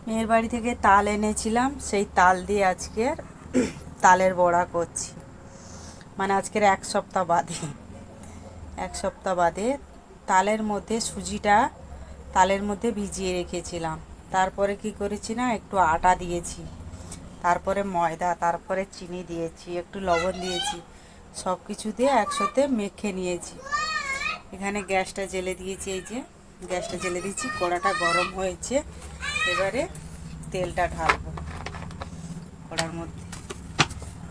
মেয়ের বাড়ি থেকে তাল এনেছিলাম, সেই তাল দিয়ে আজকের তালের বড়া করছি। মানে আজকের এক সপ্তাহ বাদে তালের মধ্যে সুজিটা তালের মধ্যে ভিজিয়ে রেখেছিলাম। তারপরে কি করেছি না, একটু আটা দিয়েছি, তারপরে ময়দা, তারপরে চিনি দিয়েছি, একটু লবণ দিয়েছি, সব কিছু দিয়ে একসাথে মেখে নিয়েছি। এখানে গ্যাসটা জেলে দিয়েছি, এই যে গ্যাসটা জেলে দিয়েছি, কড়াটা গরম হয়েছে। এবারে তেলটা ঢালবো কড়ার মধ্যে,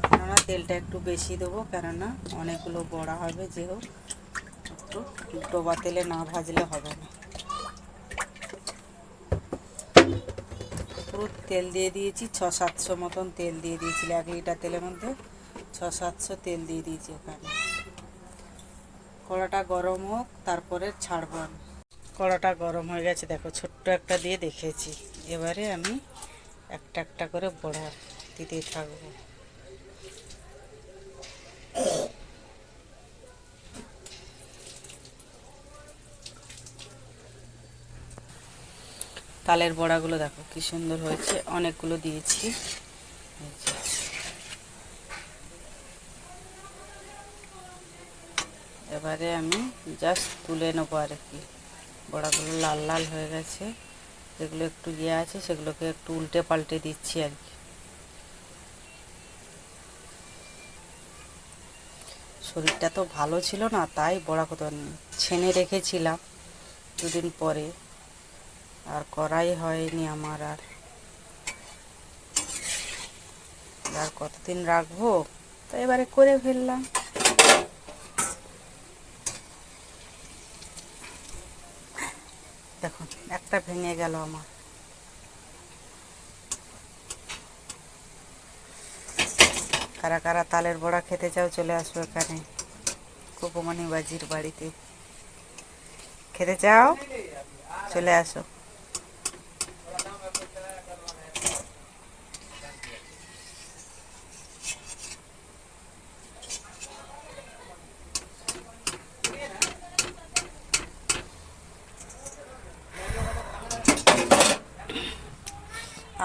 কেননা তেলটা একটু বেশি দেবো, কেননা অনেকগুলো বড়া হবে, যেহেতু একটু ডোবা তেলে না ভাজলে হবে না। পুরো তেল দিয়ে দিয়েছি, 600-700 মতন তেল দিয়ে দিয়েছিল। 1 লিটার তেলের মধ্যে 600-700 তেল দিয়ে দিয়েছি। এখানে কড়াটা গরম হোক, তারপরে ছাড়বো আমি। কড়াটা গরম হয়ে গেছে, দেখো ছোট্ট একটা দিয়ে দেখেছি। এবারে আমি একটা একটা করে বড়া দিতে থাকবো। তালের বড়াগুলো দেখো কি সুন্দর হয়েছে, অনেকগুলো দিয়েছি। এবারে আমি জাস্ট তুলে নেবো আর কি। বড়াগুলো লাল লাল হয়ে গেছে, যেগুলো একটু ইয়ে আছে সেগুলোকে একটু উল্টে পাল্টে দিচ্ছি আর কি। শরীরটা তো ভালো ছিল না, তাই বড়া কত ছেনে রেখেছিলাম 2 দিন পরে, আর করাই হয়নি আমার। আর কতদিন রাখবো, তো এবারে করে ফেললাম। দেখুন একটা ভেঙে গেল আমার। কারা কারা তালের বড়া খেতে চাও, চলে আসো এখানে কুকুমনি বাজির বাড়িতে। খেতে চাও, চলে আসো।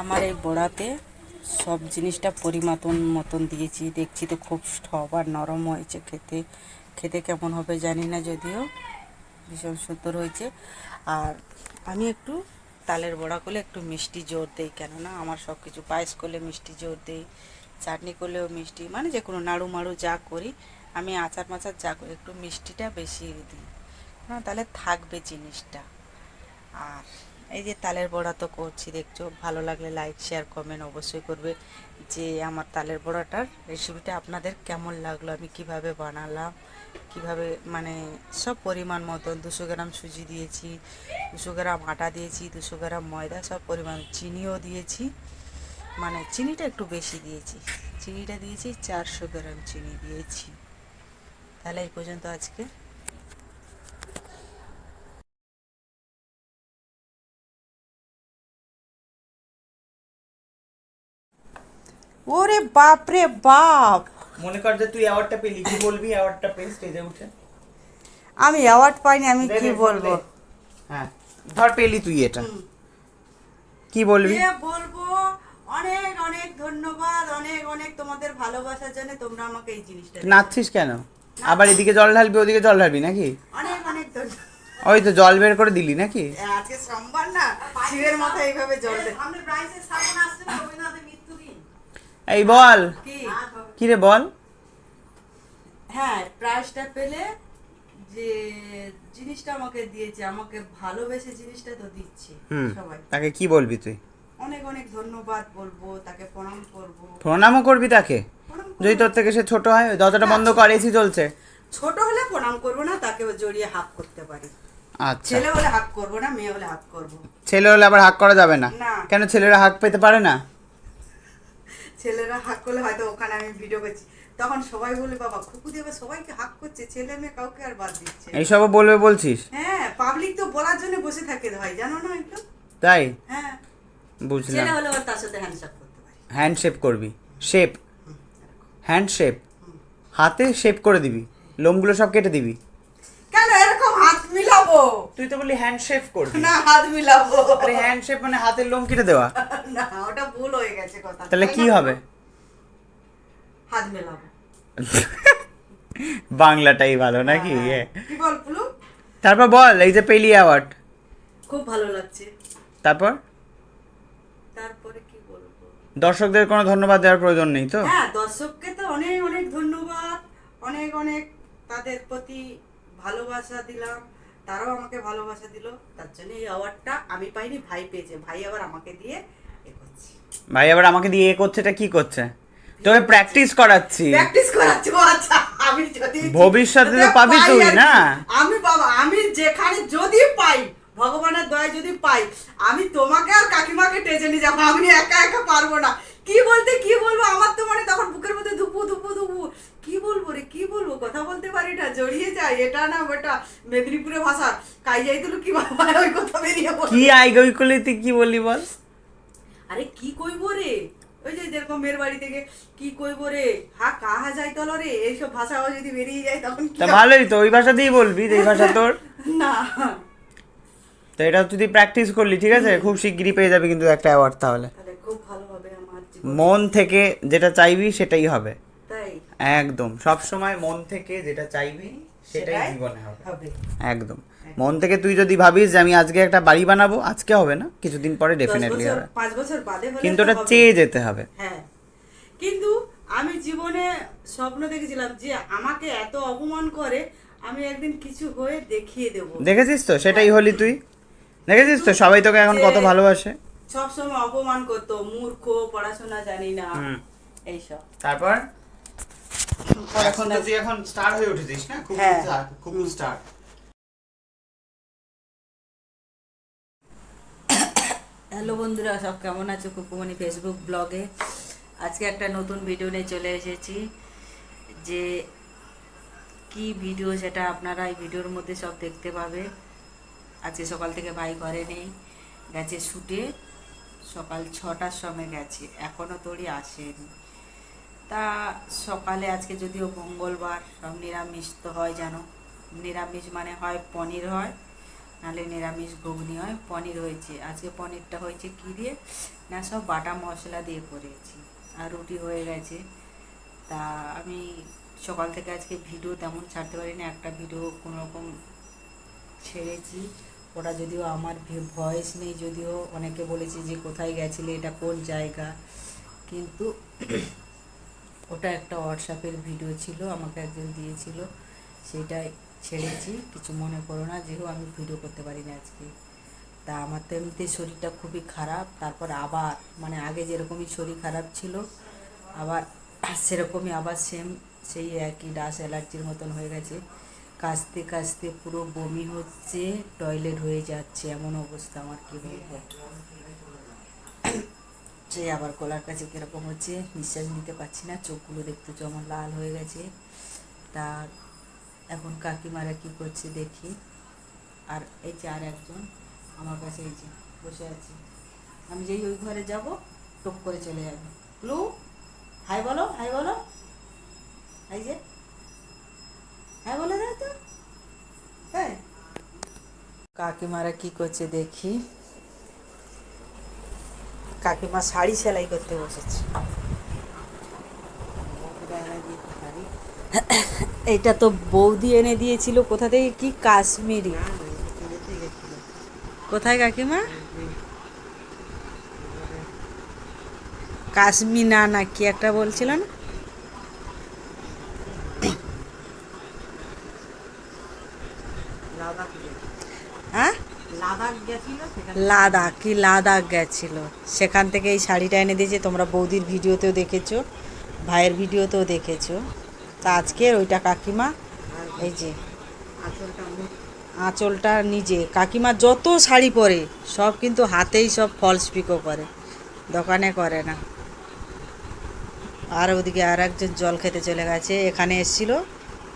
আমার এই বড়াতে সব জিনিসটা পরিমাণ মতন দিয়েছি। দেখছি তো খুব সফট আর নরম হয়েছে। খেতে খেতে কেমন হবে জানি না, যদিও ভীষণ সুন্দর হয়েছে। আর আমি একটু তালের বড়া করলে একটু মিষ্টি জোর দেই, কেননা আমার সব কিছু পায়েস করলে মিষ্টি জোর দেই, চাটনি করলেও মিষ্টি, মানে যে কোনো নাড়ু মাড়ু যা করি আমি, আচার মাচার যা করি, একটু মিষ্টিটা বেশি দিই না, তাহলে থাকবে জিনিসটা। আর এই যে তালের বড়া তো করছি, দেখছো। ভালো লাগলে লাইক শেয়ার কমেন্ট অবশ্যই করবে, যে আমার তালের বড়াটার রেসিপিটা আপনাদের কেমন লাগলো, আমি কিভাবে বানালাম, কিভাবে মানে সব পরিমাণ মতন। 200 গ্রাম সুজি দিয়েছি, 200 গ্রাম আটা দিয়েছি, 200 গ্রাম ময়দা, সব পরিমাণ। চিনিও দিয়েছি, মানে চিনিটা একটু বেশি দিয়েছি, চিনিটা দিয়েছি 400 গ্রাম চিনি দিয়েছি। তাহলে এই পর্যন্ত আজকে। ওরে বাপ রে বাপ, মনে কর যে তুই অ্যাওয়ার্ডটা পেলি, কি বলবি অ্যাওয়ার্ডটা পেয়ে স্টেজে উঠে? আমি অ্যাওয়ার্ড পাইনি, আমি কি বলবো? হ্যাঁ, ধর পেলি তুই এটা, কি বলবি? বলবো অনেক অনেক ধন্যবাদ, অনেক অনেক তোমাদের ভালোবাসার জন্য তোমরা আমাকে এই জিনিসটা নাচছিস কেন? আবার এদিকে জল ঢালবি, ওদিকে জল ঢালবি নাকি? অনেক অনেক ধন্যবাদ। ওই তো জল বের করে দিলি নাকি? আজকে সোমবার না, শিবের মাথায় এইভাবে জল দে। সামনে ব্রাইসের সামনে আসছে না, রবীন্দ্রনাথের মৃত্যুদিন। এই বল, কি কি রে বল? হ্যাঁ, প্রাইসটা পেলে যে জিনিসটা আমাকে দিয়েছে, আমাকে ভালোবেসে জিনিসটা তো দিচ্ছে সবাই। তাকে কি বলবি তুই? অনেক অনেক ধন্যবাদ বলবো, তাকে প্রণাম করব। প্রণামও করবি তাকে? যদি তোর থেকে সে ছোট হয়, দরজাটা বন্ধ কর, এসি চলছে। ছোট হলে প্রণাম করবো না, তাকে জড়িয়ে হাক করতে পারি। আচ্ছা, ছেলে হলে হাক করবো না, মেয়ে হলে হাক করবো। ছেলে হলে আবার হাক করা যাবে না? না। কেন, ছেলেরা হাক পেতে পারে না? ছেলেরা হাক করলে হয়তো ওখানে আমি ভিডিও করছি, তখন সবাই বলে বাবা খুকু দেবে সবাইকে হাক করছে, ছেলে মেয়ে কাউকে আর বাদ দিচ্ছে। এইসবও বলবে বলছিস? হ্যাঁ, পাবলিক তো বলার জন্য বসে থাকে ভাই, জানো না একটু। তাই? হ্যাঁ, বুঝলাম। ছেলে হলে ওর তার সাথে হ্যান্ডশেক করতে পারি। হ্যান্ডশেপ করবি? শেপ? হ্যান্ডশেপ? হাতে শেপ করে দিবি, লোমগুলো সব কেটে দিবি? কেন এরকম হাত মিলাবো? তুই তো বললি হ্যান্ডশেক করবি। না, হাত মিলাবো। আরে হ্যান্ডশেক মানে হাতের লোম কেটে দেওয়া। না, ওটা ভুল হয়ে গেছে কথা। তাহলে কি হবে? হাত মেলাবো। বাংলাটাই ভালো নাকি? কি বল পুলু? তারপর বল, এই যে পেলি অ্যাওয়ার্ড, খুব ভালো লাগছে। তারপর তারপরে কি বলবো? দর্শকদের কোনো ধন্যবাদ দেওয়ার প্রয়োজন নেই তো? হ্যাঁ, দর্শককে তো অনেক অনেক ধন্যবাদ, অনেক অনেক তাদের প্রতি ভালোবাসা দিলাম, তারাও আমাকে ভালোবাসা দিল। তার জন্য এই অ্যাওয়ার্ডটা আমি পাইনি, ভাই পেয়েছে। ভাই আবার আমাকে দিয়ে এ করছি। ভাই আবার আমাকে দিয়ে এ করছে, এটা কি করছে? তোকে প্র্যাকটিস করাচ্ছি। প্র্যাকটিস করাচ্ছি। আচ্ছা, আমি যদি ভবিষ্যতে তো পাবি পাই তুই আর কি। না? আমি বাবা, আমি যেখানে যদি পাই, ভগবানের দয়ায় যদি পাই, আমি তোমাকে আর কাকিমাকে টেনে নিয়ে যাবো। আমি একা একা পারবো না। কি বলতে কি বলবো, আমার তো মানে তখন বুকের মধ্যে ধুপু ধুপু ধুপু, কি বলবো রে, কি বলবো, কথা বলতে পারি না, জড়িয়ে যায়। এটা না ওটা মেদিনীপুরের ভাষা, কাই যাই তুলো কি বাবা, ওই কথা বেরিয়ে বল। কি আইগই করলি তুই, কি বললি বল? আরে কি কইবো রে, ওই যে যেরকম মেয়ের বাড়ি থেকে কি কইবো রে, হা কাহা যাই তলো রে, এইসব ভাষাও যদি বেরিয়ে যায় তখন কি তা হবে? ভালোই তো, ওই ভাষাতেই বলবি, এই ভাষা তোর। না, তো এটা তুই প্র্যাকটিস করলি, ঠিক আছে, খুব শিগগিরই পেয়ে যাবে কিন্তু একটা অ্যাওয়ার্ড। তাহলে তাহলে খুব ভালো হবে আমার জীবন। মন থেকে যেটা চাইবি সেটাই হবে। তাই একদম, সব সময় মন থেকে যেটা চাইবি সেটাই সেটাই জীবনে হবে। হবে। একদম, মন থেকে তুই যদি ভাবিস যে আমি আজকে একটা বাড়ি বানাবো, আজকে হবে না, কিছুদিন পরে 10 ডেফিনেটলি বছর, হবে। 5 বছর বাদে হলে কিন্তু তো ওটা হবে। চেয়ে যেতে হবে। হ্যাঁ, কিন্তু আমি জীবনে স্বপ্ন দেখেছিলাম যে আমাকে এত অপমান করে, আমি একদিন কিছু হয়ে দেখিয়ে দেব। দেখেছিস তো, সেটাই হলি তুই। দেখেছিস তো, সবাই তোকে এখন কত ভালোবাসে। সব সময় অপমান করতো, মূর্খ, পড়াশোনা জানি না, এইসব। তারপর এখন তো তুই এখন স্টার হয়ে উঠেছিস না, খুব হ্যাঁ। স্টার, খুব স্টার। হ্যালো বন্ধুরা, সব কেমন আছো? কুকুমনি ফেসবুক ব্লগে আজকে একটা নতুন ভিডিও নিয়ে চলে এসেছি। যে কি ভিডিও সেটা আপনারা এই ভিডিওর মধ্যে সব দেখতে পাবে। আজকে সকাল থেকে ভাই ঘরে নেই, গেছে শুটে, সকাল 6টার সময় গেছে, এখনও তোরই আসেনি। তা সকালে আজকে যদিও মঙ্গলবার, সব নিরামিষ তো হয় জানো। নিরামিষ মানে হয় পনির হয়, নাহলে নিরামিষ ঘুগনি হয়। পনির হয়েছে আজকে। পনিরটা হয়েছে কী দিয়ে না, সব বাটা মশলা দিয়ে করেছি, আর রুটি হয়ে গেছে। তা আমি সকাল থেকে আজকে ভিডিও তেমন ছাড়তে পারিনি, একটা ভিডিও কোনোরকম ছেড়েছি। ওটা যদিও আমার ভয়েস নেই, যদিও অনেকে বলেছে যে কোথায় গেছিলে, এটা কোন জায়গা, কিন্তু ওটা একটা হোয়াটসঅ্যাপের ভিডিও ছিল, আমাকে একজন দিয়েছিল, সেটাই ছেড়েছি। কিছু মনে করো না, যেহেতু আমি ভিডিও করতে পারি না আজকে। তা আমার তো এমনিতে শরীরটা খুবই খারাপ, তারপর আবার মানে আগে যেরকমই শরীর খারাপ ছিল, আবার সেরকমই আবার সেই একই ডাস্ট অ্যালার্জির মতন হয়ে গেছে। কাশতে কাশতে পুরো বমি হচ্ছে, টয়লেট হয়ে যাচ্ছে, এমন অবস্থা আমার, কী বলবো। সেই আবার গলার কাছে কীরকম হচ্ছে, নিঃশ্বাস নিতে পারছি না, চোখগুলো দেখতে যেমন লাল হয়ে গেছে। তা এখন কাকিমারা কী করছে দেখি। আর এই যে আর একজন আমার কাছে এই যে বসে আছে, আমি যেই ওই ঘরে যাব টপ করে চলে যাবে। ব্লু, হাই বলো, হাই বলো, এই যে হ্যাঁ বলে দাও তো। হ্যাঁ, কাকিমারা কি করছে দেখি। কাকিমা শাড়ি সেলাই করতে বসেছে। এইটা তো বৌদি এনে দিয়েছিল, কোথা থেকে, কি কাশ্মীরি। কোথায় কাকিমা? কাশ্মীর না, না কি একটা বলছিল না। হ্যাঁ, লাদাখ গেছিল, সেখান থেকে এই শাড়িটা এনে দিয়েছে। তোমরা বৌদির ভিডিওতেও দেখেছো, ভাইয়ের ভিডিওতেও দেখেছো। তা আজকে ওইটা কাকিমা, এই যে আঁচলটা নিজে, কাকিমা যত শাড়ি পরে সব কিন্তু হাতেই সব ফলস পিকো করে, দোকানে করে না। আর ওদিকে আর একজন জল খেতে চলে গেছে, এখানে এসেছিল,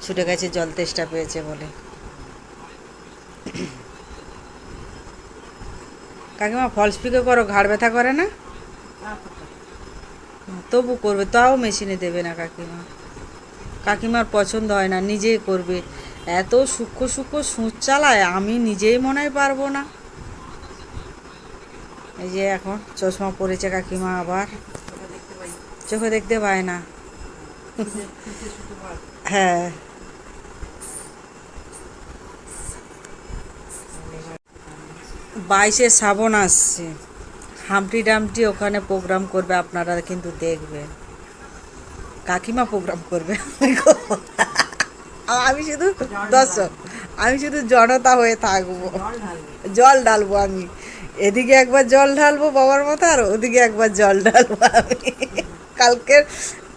ছুটে গেছে জল তেষ্টা পেয়েছে বলে। কাকিমা ফলস পিকো করো, ঘাড় ব্যথা করে না? তবু করবে, তাও মেশিনে দেবে না কাকিমা। কাকিমার পছন্দ হয় না, নিজেই করবে। এত সূক্ষ্ম সূক্ষ্ম সুচ চালায়, আমি নিজেই মনে হয় পারবো না। এই যে এখন চশমা পরেছে কাকিমা, আবার চোখে দেখতে পায় না। হ্যাঁ, বাইশে শ্রাবণ আসছে, হামটি ডামটি ওখানে প্রোগ্রাম করবে, আপনারা কিন্তু দেখবেন। কাকিমা প্রোগ্রাম করবে, আমি শুধু দর্শক, আমি শুধু জনতা হয়ে থাকবো, জল ঢালবো আমি। এদিকে একবার জল ঢালবো বাবার মাথার, ওদিকে একবার জল ঢালবো আমি। কালকে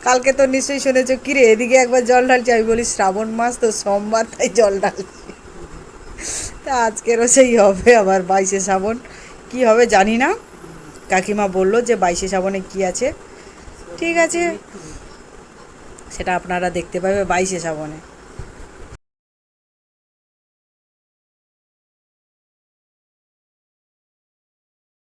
কালকে তো নিশ্চয়ই শুনেছো, কিরে এদিকে একবার জল ঢালছি, আমি বলি শ্রাবণ মাস তো সোমবার, তাই জল ঢালছি। তা আজকেরও সেই হবে, আবার বাইশে শ্রাবণ কী হবে জানি না। কাকিমা বললো যে বাইশে শ্রাবণে কী আছে, ঠিক আছে সেটা আপনারা দেখতে পাবে বাইশে শ্রাবণে।